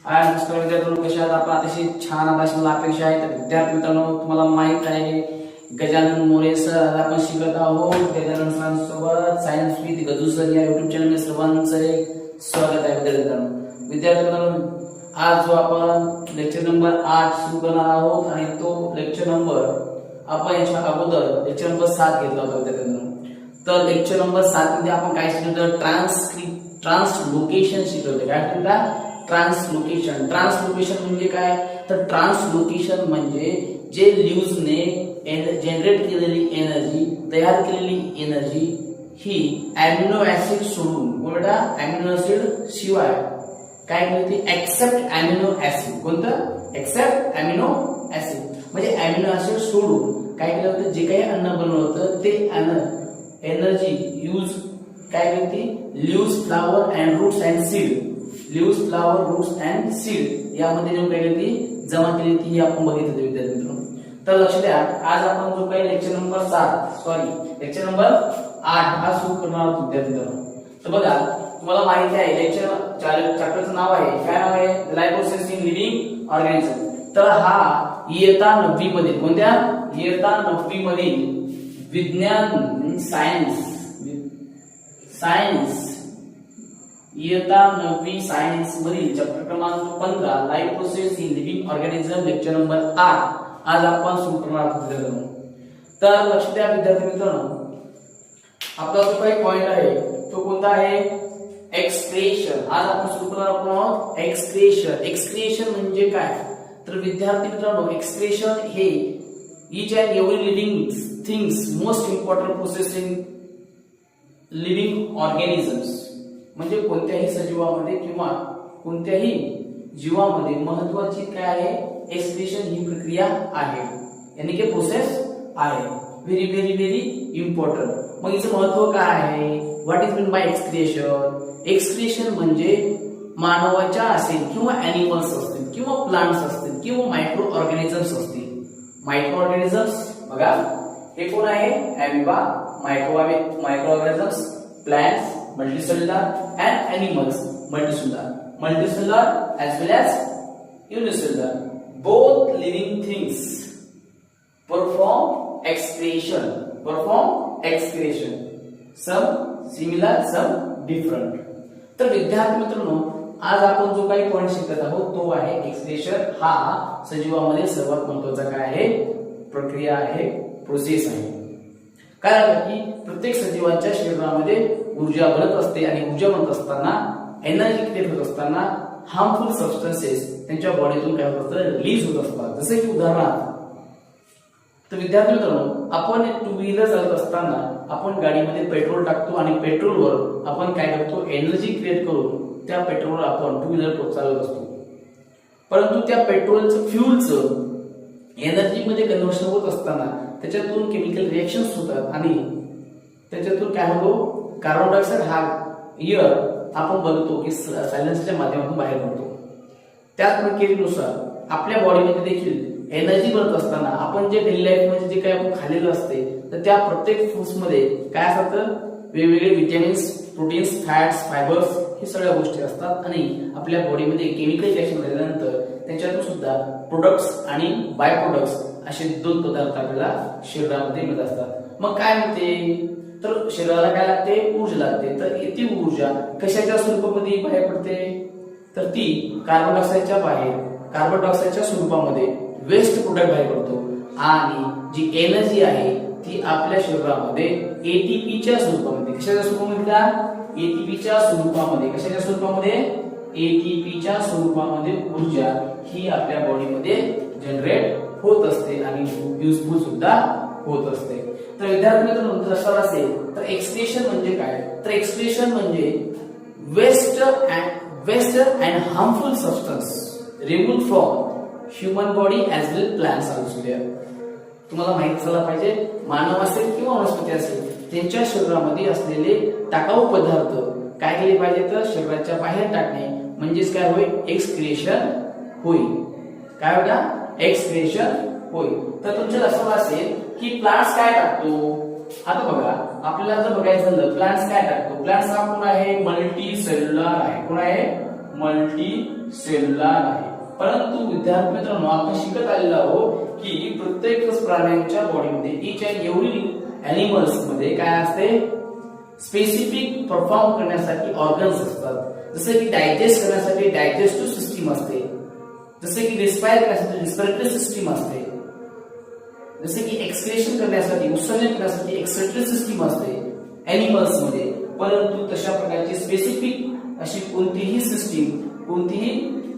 हाय नमस्कार विद्यार्थ्यांनो, कशा आहात? आपण अतिशय छान अभ्यास मला अपेक्षा आहे. तर विद्यार्थी मित्रांनो, तुम्हाला माहित आहे गजानन मोरे सर आज आपण शिकत आहोत गजानन सरांसोबत सायन्स विथ गजू सर या युट्यूब चॅनल मध्ये सर्वांचे स्वागत आहे. विद्यार्थी मित्रांनो, आज जो आपण लेक्चर नंबर 8 सुरू करणार आहोत आणि तो लेक्चर नंबर आपण याच्या अगोदर लेक्चर नंबर 7 घेतला होता विद्यार्थ्यांनो. तर लेक्चर नंबर 7 मध्ये आपण काय शिकलो? ट्रान्सलोकेशन शिकलो. काय शिकलो? ट्रान्सलोकेशन. ट्रान्सलोकेशन म्हणजे काय? तर ट्रान्सलोकेशन म्हणजे जे ल्यूजने जनरेट केलेली एनर्जी, तयार केलेली एनर्जी ही अॅमिनो ऍसिड सोडून, कोणता अॅमिनो ऍसिड शिवाय काय केली? Except amino acid. कोणतं? एक्सेप्ट अॅमिनो ऍसिड म्हणजे अॅमिनो ऍसिड सोडून काय केलं होतं? जे काही अन्न बनवलं होतं ते एनर्जी यूज काय केली? Leaves, flower and roots and seed. Leaves, flower, roots and seed यामध्ये जो काही ती जमा केली ती आपण बघितलं विद्यार्थी मित्रांनो. तर लक्ष द्या, आज आपण जो काही लेक्चर नंबर 8 हा सुरू करणार आहोत विद्यार्थी मित्रांनो. तर बघा, तुम्हाला माहिती आहे लेक्चर चॅप्टरचं नाव आहे, काय नाव आहे? Life process in living organism. तर हा इयत्ता 9वी मधील, कोणत्या? इयत्ता 9वी मधील विज्ञान सायन्स इयत्ता 9वी सायन्स मधील चॅप्टर क्रमांक 15 life process in living organism lecture number 8 आज आपण सुरू करणार आहोत. तर लक्ष द्या विद्यार्थी मित्रांनो, आपला जो काही पॉइंट आहे तो कोणता आहे? एक्सक्रिएशन. आज आपण सुरू करणार आहोत एक्सक्रिएशन. एक्सक्रिएशन म्हणजे काय? तर विद्यार्थी मित्रांनो, एक्सक्रिएशन हे each and every living things most important process in living organisms. म्हणजे कोणत्याही सजीवामध्ये किंवा कोणत्याही जीवामध्ये महत्वाची काय आहे? एक्सक्रिएशन ही प्रक्रिया आहे, यानी की प्रोसेस आहे. Very very very important. मग याचं महत्व काय आहे? What is mean by excretion? Excretion म्हणजे मानवाच्या असेल किंवा अॅनिमल्स असतील किंवा प्लांट्स असतील किंवा मायक्रो ऑर्गॅनिझम्स असतील. मायक्रो ऑर्गॅनिझम्स बघा, हे कोण आहे? Amoeba, micro organisms, plants, multicellular and animals, multicellular as well as unicellular. Both living things perform excretion. Some similar, some different. तर विद्यार्थी मित्रांनो, आज आपण जो काही पॉइंट शिकत आहोत तो आहे एक्सक्रिएशन. हा सजीवामध्ये सर्वात महत्वाचा काय आहे? प्रक्रिया आहे, प्रोसेस आहे. कारण की प्रत्येक सजीवाच्या शरीरामध्ये ऊर्जा बनत असते आणि ऊर्जा बनत असताना, एनर्जी क्रिएट होत असताना हार्मफुल सबस्टन्सेस त्यांच्या बॉडीतून काय होत असतात? रिलीज होत असतात. जसे की उदाहरणार्थ, तर विद्यार्थी मित्रांनो, आपण टू व्हीलर चालत असताना आपण गाडीमध्ये पेट्रोल टाकतो आणि पेट्रोलवर आपण काय करतो? एनर्जी क्रिएट करून त्या पेट्रोलवर आपण टू व्हीलर चालवत असतो. परंतु त्या पेट्रोलचं, फ्युलचं एनर्जी मध्ये कन्व्हर्शन होत असताना त्याच्यातून केमिकल रिएक्शन्स होतात आणि त्याच्यातून काय होतो? कार्बन डायऑक्साईड हा एअर आपण बघतो की सायलेन्सच्या माध्यमातून बाहेर पडतो. त्याच प्रक्रियेनुसार आपल्या बॉडीमध्ये देखील एनर्जी बनत असताना आपण जे डेली लाईफ मध्ये जे काही आपण खाल्लेलं असते तर त्या प्रत्येक फूड्स मध्ये काय असतं? वेगवेगळे विटॅमिन्स, प्रोटीन्स, फॅट्स, फायबर्स हे सगळ्या गोष्टी असतात आणि आपल्या बॉडीमध्ये केमिकल रिएक्शन झाल्यानंतर त्याच्यातून सुद्धा प्रोडक्ट्स आणि बाय प्रोडक्ट्स असे 2 पदार्थ आपल्याला शरीरामध्ये मिळत असतात. मग काय म्हणते? तर शरीराला काय लागते? ऊर्जा लागते. तर ती ऊर्जा कशाच्या स्वरूपामध्ये बाहेर पडते? तर ती कार्बन डायऑक्साईडच्या स्वरूपामध्ये वेस्ट प्रोडक्ट बाहेर पडतो आणि जी एनर्जी आहे ती आपल्या शरीरामध्ये एटीपीच्या स्वरूपामध्ये, कशाच्या स्वरूपामध्ये? एटीपीच्या स्वरूपामध्ये. कशाच्या स्वरूपामध्ये? एटीपीच्या स्वरूपामध्ये ऊर्जा ही आपल्या बॉडीमध्ये जनरेट होत असते आणि युजफुल सुद्धा होत असते. तर विद्यार्थी मित्रांनो, जर असेल तर एक्सक्रिएशन म्हणजे काय? तर एक्सक्रिएशन म्हणजे waste and harmful substance remove from human body as well plants also. तुम्हाला माहित झालं पाहिजे, मानव असेल किंवा वनस्पती असेल त्यांच्या शरीरामध्ये असलेले टाकाऊ पदार्थ काय केले पाहिजे? तर शरीराच्या बाहेर टाकणे म्हणजेच काय होईल? एक्सक्रिएशन होईल. काय होता? एक्सक्रिएशन होईल. तर तुमच्या लक्षात असेल की प्लांट्स काय टाकतो? आता बघा, आपल्याला जर बघायचं झालं प्लांट्स काय टाकतो? प्लांट्स हा कोण आहे? मल्टी सेल्युलर आहे. कोण आहे? मल्टी सेल्युलर आहे. परंतु विद्यार्थी मित्रांनो आपण शिकत आलेलो आहोत की प्रत्येक प्राण्यांच्या बॉडीमध्ये इच अँड एव्हरी एनिमल्स मध्ये काय असते, स्पेसिफिक परफॉर्म करण्यासाठी ऑर्गन्स असतात. जसे की डायजेस्ट करण्यासाठी डायजेस्टिव्ह सिस्टीम असते, जसे की रिस्पायर करण्यासाठी रिस्पिरेटरी सिस्टीम असते, जसे की एक्सक्रेशन करण्यासाठी उत्सर्जन करण्यासाठी एक्सक्रेटरी सिस्टीम असते एनिमल्स मध्ये. परंतु तशा प्रकारची स्पेसिफिक अशी कोणतीही सिस्टीम, कोणतीही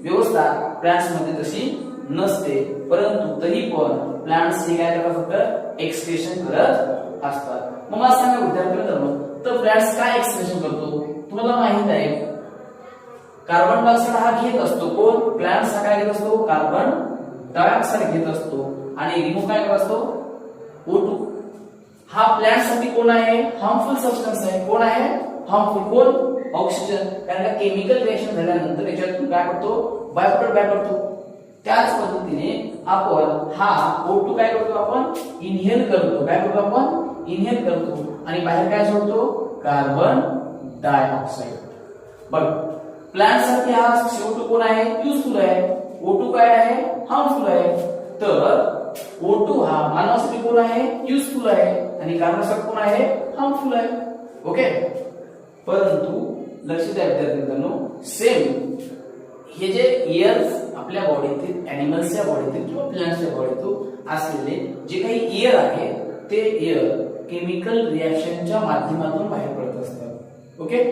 व्यवस्था प्लांट्स मध्ये तशी नसते. परंतु तरी पण प्लांट्स हे काय करतात, फक्त एक्सक्रेशन करत असतात. मग मला सांगा विद्यार्थी मित्रांनो, तर प्लांट्स काय एक्सक्रेशन करतो तुम्हाला माहित आहे. कार्बन डायऑक्साइड हा घेत असतो. कोण? प्लांट्स हा काय घेत असतो, कार्बन डायऑक्साइड घेत असतो आणि रिमूव्ह काय करत असतो, O2. हा प्लांट साठी कोण आहे, हार्मफुल सबस्टन्स आहे. कोण आहे हार्मफुल? कोण? ऑक्सिजन. कारण का केमिकल रिएक्शन झाल्यानंतर याच्यातून काय करतो, बाय प्रोडक्ट बाय करतो. त्याच पद्धतीने आपण हा O2 काय करतो, आपण इनहेल करतो. काय करतो आपण, इनहेल करतो आणि बाहेर काय सोडतो, कार्बन डायऑक्साइड. बघ, प्लांट साठी हा CO2 कोण आहे, युजफुल आहे. O2 काय आहे, हार्मफुल आहे. तर O2 हा मानवासाठी कोण आहे, युजफुल आहे आणि कार्बन कोण आहे, हार्मफुल आहे. ओके. परंतु लक्ष द्या विद्यार्थी मित्रांनो, सेम हे जे एअर्स आपल्या बॉडीतील, एनिमल्सच्या बॉडीतील किंवा प्लांट्सच्या बॉडीतून असलेले जे काही एअर आहे ते एअर केमिकल रिएक्शनच्या माध्यमातून बाहेर पडत असतात. ओके.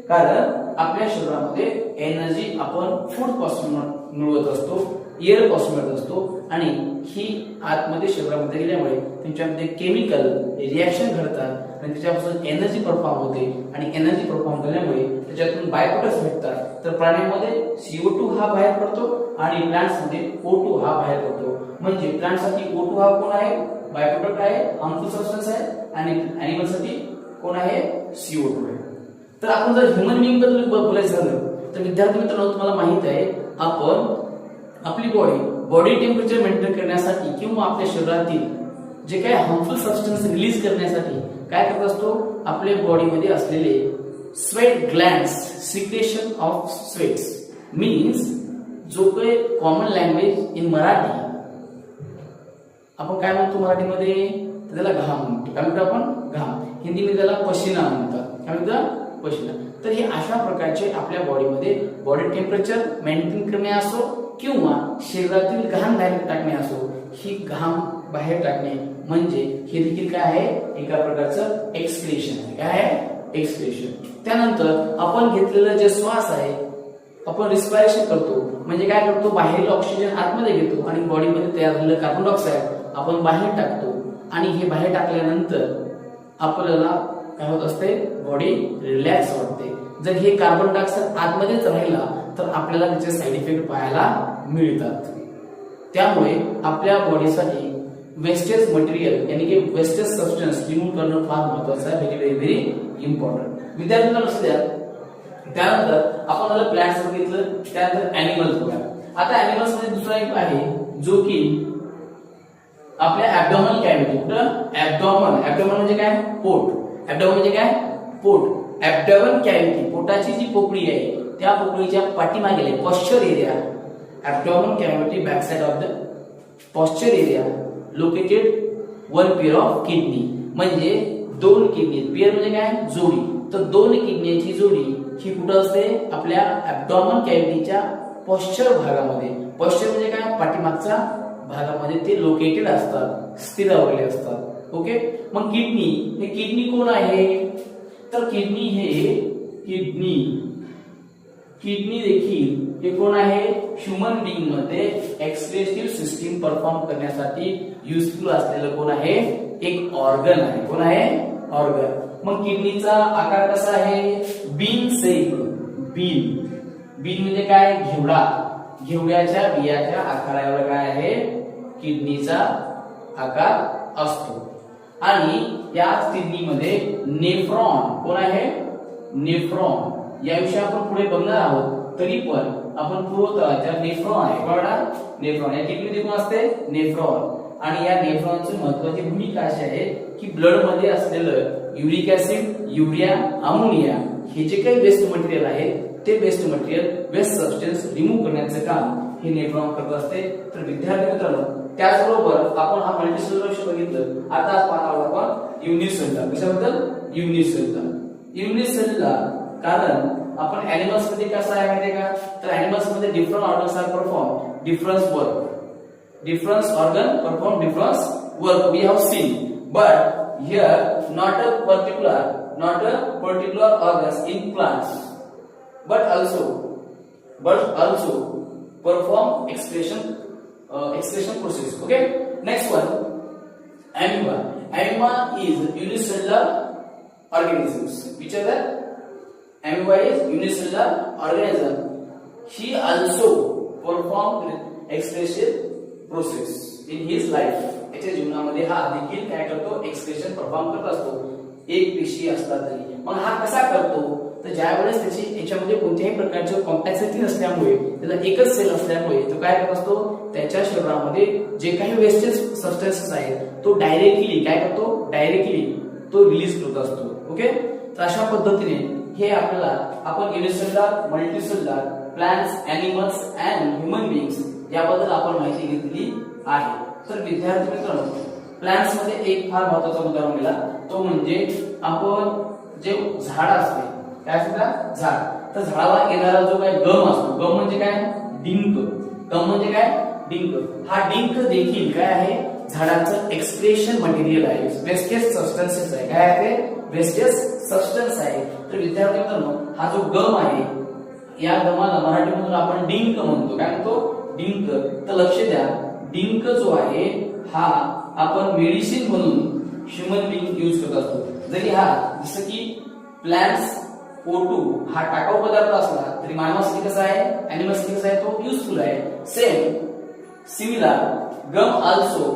कारण आपल्या शरीरामध्ये एनर्जी आपण फूड पासून मिळवत असतो, एअर पासून मिळत असतो आणि ही आतमध्ये शरीरामध्ये गेल्यामुळे त्यांच्यामध्ये केमिकल रिएक्शन घडतात आणि त्याच्यापासून एनर्जी परफॉर्म होते आणि एनर्जी परफॉर्म झाल्यामुळे त्याच्यातून बाय प्रोडक्ट्स भेटतात. तर प्राण्यांमध्ये CO2 हा बाहेर पडतो आणि प्लांट्स मध्ये O2 हा बाहेर पडतो. म्हणजे प्लांट साठी O2 हा कोण आहे, बाय प्रोडक्ट आहे, हार्मफुल सबस्टन्स आहे आणि एनिमल साठी कोण आहे, CO2 आहे. तर आपण जर ह्युमन बिंग बद्दल बोलायचं झालं तर विद्यार्थी मित्रांनो तुम्हाला माहित आहे, आपण आपली बॉडी टेम्परेचर मेंटेन करण्यासाठी किंवा आपल्या शरीरातील जे काही हार्मफुल सबस्टन्स रिलीज करण्यासाठी काय करत असतो, आपल्या बॉडीमध्ये असलेले sweat glands, secretion of sweats means जो काही कॉमन लँग्वेज इन मराठी आपण काय म्हणतो मराठीमध्ये, त्याला घाम म्हणतो. काय म्हणतो आपण, घाम. हिंदीमध्ये त्याला पसीना म्हणतात. काय म्हणतात, पसीना. तर हे अशा प्रकारचे आपल्या बॉडीमध्ये बॉडी टेम्परेचर मेंटेन करणे असो किंवा शरीरातील घाम बाहेर टाकणे असो, ही घाम बाहेर टाकणे म्हणजे हे देखील काय आहे, एका प्रकारचं एक्सक्रेशन आहे. काय आहे, एक्सक्रेशन. त्यानंतर आपण घेतलेलं जे श्वास आहे, आपण रिस्पायरेशन करतो म्हणजे काय करतो, बाहेरील ऑक्सिजन आतमध्ये घेतो आणि बॉडीमध्ये तयार झालेलं कार्बन डायऑक्साइड आपण बाहेर टाकतो आणि हे बाहेर टाकल्यानंतर आपल्याला काय होत असते, बॉडी रिलॅक्स वाटते. जर हे कार्बन डायऑक्साइड आतमध्येच राहिला तर आपल्याला त्याचे साईड इफेक्ट पाहायला मिळतात. त्यामुळे आपल्या बॉडीसाठी वेस्टेज मटेरियल यानी की वेस्टेज सबस्टन्स रिमूव्ह करणं फार महत्त्वाचं आहे. Very very very important. विद्यार्थ्यांना लक्षात द्या. त्यानंतर आपण जर प्लांट्स बघितलं, त्यानंतर एनिमल्स बघा. आता एनिमल्स मध्ये दुसरा एक आहे जो की आपल्या ऍब्डोमिनल कॅव्हिटी. ऍब्डोमिन म्हणजे काय, पोट. ऍब्डोमिन म्हणजे काय, पोट. ऍब्डोमिनल कॅव्हिटी, पोटाची जी पोकळी आहे त्या पोकळीच्या पाठीमागे posture area, abdominal cavity back side of the posture area located one pair of kidney. म्हणजे दोन किडनी, पेअर म्हणजे काय, जोडी. तर दोन किडनीची जोडी ही कुठं असते, आपल्या ऍब्डोमिनल कॅव्हिटीच्या पॉस्चर भागामध्ये. पॉस्चर म्हणजे काय, पाठीमागचा भागामध्ये ते लोकेटेड असतात, स्थिरावलेले असतात. ओके. मग किडनी, हे किडनी कोण आहे, तर किडनी हे किडनी देखील हे कोण आहे, ह्युमन बिंग मध्ये एक्सक्रेटिव्ह सिस्टीम परफॉर्म करण्यासाठी युजफुल असलेलं कोण आहे, एक ऑर्गन आहे. कोण आहे, ऑर्गन. मग किडनीचा आकार कसा आहे, बीन शेप. बीन म्हणजे काय, घेवडा. घेवड्याच्या बियाच्या आकारावर काय आहे, किडनीचा आकार असतो. आणि या किडनीमध्ये नेफ्रॉन कोण आहे, नेफ्रॉन. याविषयी आपण पुढे बघणार आहोत. तरी पण आपण पूर्वतः नेफ्रॉन आहे, बघा नेफ्रॉन या किडनीमध्ये कोण असते, नेफ्रॉन. आणि या नेफ्रॉनची महत्त्वाची भूमिका अशी आहे की ब्लड मध्ये असलेलं युरिक ऍसिड, युरिया, अमोनिया हे जे काही वेस्ट मटेरियल आहे ते waste material waste substance remove करण्याचं काम हे नेफ्रॉन करत असते. तर विद्यार्थी मित्रांनो त्याचबरोबर आपण हा मल्टीसेल्युलर विषय बघितलं. आता आज पाहणार आहोत आपण युनिसेल्युलर. कशाबद्दल? युनिसेल्युलर. युनिसेल्युलर कारण आपण एनिमल्स मध्ये कसं आहे माहिती का, तर एनिमल्स मध्ये different organs are perform different work. Different organ perform different work we have seen, but here not a particular organs in plants, but also perform excretion process. Okay, next one, amoeba. Amoeba is unicellular organisms. Which are that? Amoeba is unicellular organism. He also perform excretion process in his life. याच्या जीवनामध्ये हा देखील काय करतो? Excretion perform करत असतो. एक पेशी असला तरी मग हा कसा करतो, तर ज्या वेळेस त्याची याच्यामध्ये कोणत्याही प्रकारची कॉम्प्लेक्सिटी नसल्यामुळे, त्याला एकच सेल असल्यामुळे तो काय करत असतो, त्याच्या शरीरामध्ये जे काही वेस्टेज सबस्टन्सेस आहेत तो डायरेक्टली काय करतो, डायरेक्टली तो रिलीज करत असतो. ओके, तर अशा पद्धतीने हे आपल्याला आपण unicellular, multicellular, plants, animals and human beings याबद्दल आपण माहिती घेतली आहे. तर विद्यार्थी मित्रांनो प्लांट्स मध्ये एक फार महत्त्वाचा मुद्दा राहिला, तो म्हणजे आपण जे झाड असते काय असतं, झाड. तर झाडाला येणारा जो काय गम असतो, गम म्हणजे काय, डिंक. गम म्हणजे काय, डिंक. हा डिंक देखील काय आहे, झाडाचं एक्सक्रेशन मटेरियल आहे, वेस्टेज सबस्टन्सेस आहे. काय आहे ते, वेस्टेज सबस्टन्स आहे. तर विद्यार्थी मित्रांनो हा जो गम आहे, या गमाला मराठीमधून आपण डिंक म्हणतो. काय म्हणतो, डिंक. तर लक्ष द्या, डिंक जो आहे हा आपण मेडिसिन म्हणून ह्युमन बीइंग यूज करत असतो. जरी हा जसं की प्लांट्स O2 हा टाकाऊ पदार्थ असला तरी मानवासाठी कसा आहे, एनिमल्ससाठी कसा आहे, तो युजफुल आहे. Same similar gum also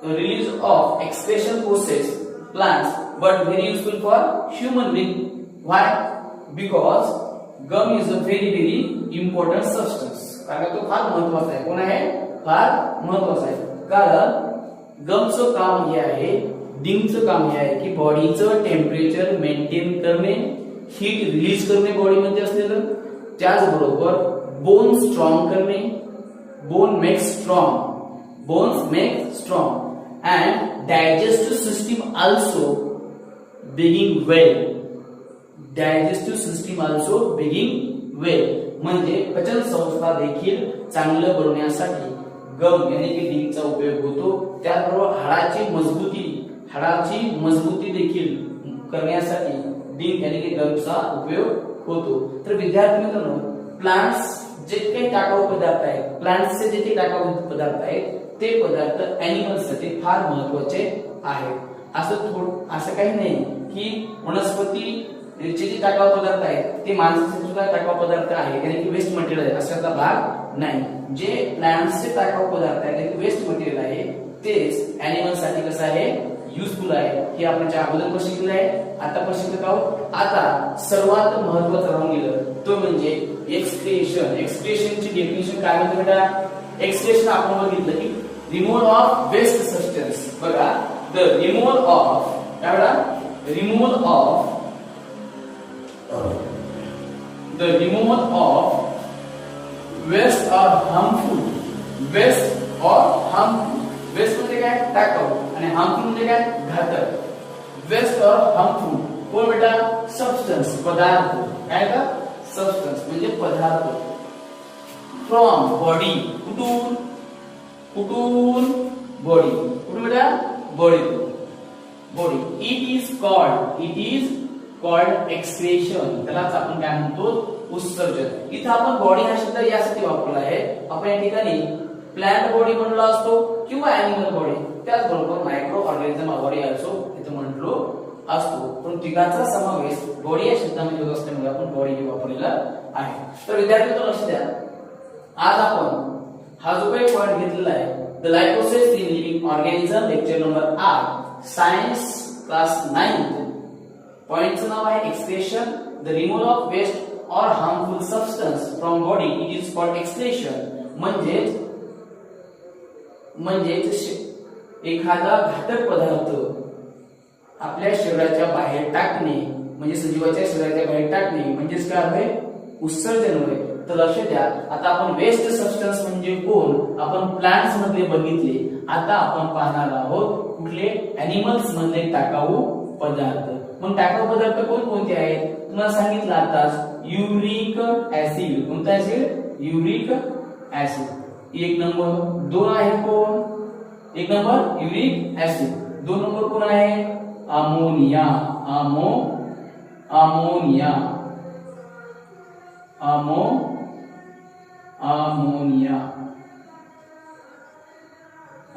release of excretion process plants but very useful for human being. Why? Because gum is a very important substance. कारण तो फार महत्वाचा आहे. कोण आहे, फार महत्वाचा आहे. कारण गमचं काम हे आहे, डिंकचं काम हे आहे की बॉडीचं टेम्परेचर मेंटेन करणे, हीट रिलीज करणे बॉडीमध्ये असलेलं, त्याचबरोबर बोन स्ट्रॉंग करणे. Bone make strong, bones make strong, and digestive system also being well. Digestive system also being well म्हणजे पचन संस्था देखील चांगलं बनवण्यासाठी गम यानी की डिंकचा उपयोग होतो. त्याचबरोबर हाडाची मजबूती देखील करण्यासाठी डिंक यानी की गमचा उपयोग होतो. तर विद्यार्थी मित्रांनो प्लांट्स जे काही टाकाऊ पदार्थ आहेत, प्लांट्सचे जे काही टाकाऊ पदार्थ आहेत ते पदार्थ एनिमल्ससाठी फार महत्त्वाचे आहेत. असं काही नाही की वनस्पती जे टाकाऊ पदार्थ आहेत ते माणसाचे सुद्धा टाकाऊ पदार्थ आहेत यानी की वेस्ट मटेरियल आहे अशाचा भाग नाही. जे प्लांट्सचे टाकाऊ पदार्थ आहेत यानी वेस्ट मटेरियल आहे तेच एनिमल्ससाठी कसं आहे, युजफुल आहे. हे आपण ज्या अगोदर शिकलेलं आहे, आता पण शिकत आहोत. आता सर्वात महत्त्वाचं राहून गेलं तो म्हणजे एक्सक्रेशन. एक्सक्रेशनची डेफिनेशन काय म्हणते बेटा, एक्सक्रेशन आपण बघितलं की रिमूव्हल ऑफ वेस्ट सबस्टन्स. बघा, द रिमूव्हल ऑफ काय बेटा, removal of the removal of waste or harmful, waste or harmful. waste म्हणजे काय, टाकाऊ, आणि harmful म्हणजे काय, घातक. waste or harmful कोण बेटा, सबस्टन्स, पदार्थ. काय का, सबस्टन्स म्हणजे पदार्थ. फ्रॉम बॉडी, कुठून बॉडी, कुठून बेटा, body. It is called excretion. त्यालाच आपण काय म्हणतो, उत्सर्जन. इथं आपण बॉडी हा शब्द यासाठी वापरला आहे, आपण या ठिकाणी प्लांट बॉडी म्हणलो असतो किंवा एनिमल बॉडी, त्याचबरोबर मायक्रो ऑर्गॅनिझम बॉडी आल्सो इथं म्हणलो असतो. पण तिघांचा समावेश बॉडी या शब्दामध्ये होत असल्यामुळे आपण बॉडी हे वापरलेला आहे. तर विद्यार्थ्यांनो लक्ष द्या, आज आपण हा जो काही पॉइंट घेतलेला आहे, the life process in living organism, lecture number 8, science class 9. पॉइंटचं नाव आहे excretion. The removal of waste और harmful substance from body, it is called excretion. म्हणजेच एखादा घातक पदार्थ आपल्या शरीराच्या बाहेर टाकणे म्हणजे सजीवाच्या शरीराच्या बाहेर टाकणे म्हणजेच काय होय उत्सर्जन होय. तर लक्ष द्या, आता आपण वेस्ट सबस्टन्स म्हणजे कोण आपण प्लांट्स मध्ये बघितले. आता आपण पाहणार आहोत कुठले एनिमल्स मधले टाकाऊ पदार्थ. मग टाकाऊ पदार्थ कोणते आहेत तुम्हाला सांगितलं आताच. Uric acid. कोणता ऍसिड? Uric acid. एक नंबर. दोन आहे कोण? एक नंबर युरिक ऍसिड. दोन नंबर कोण आहे? अमोनिया. अमोनिया.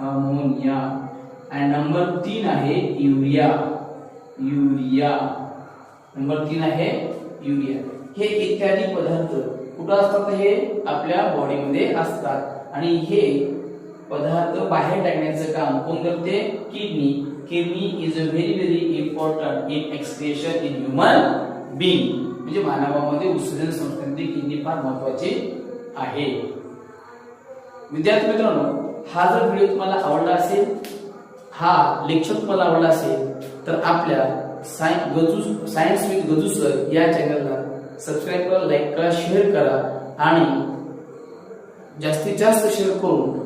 अमोनिया. आणि नंबर 3 आहे युरिया. नंबर 3 आहे युरिया. हे इत्यादी पदार्थ कुठं असतात? हे आपल्या बॉडीमध्ये असतात आणि हे पदार्थ बाहेर टाकण्याचं काम कोण करते? Kidney. Kidney is a very important in excretion in human being. म्हणजे मानवामध्ये उत्सर्जन संस्थेमध्ये किडनी फार महत्वाची आहे. विद्यार्थी मित्रांनो, हा जर व्हिडिओ तुम्हाला आवडला असेल, हा लेक्चर तुम्हाला आवडला असेल तर आपल्या सायन्स विथ गजू सर या चॅनलला सबस्क्राईब करा, लाईक करा, शेअर करा आणि जास्तीत जास्त शेअर करून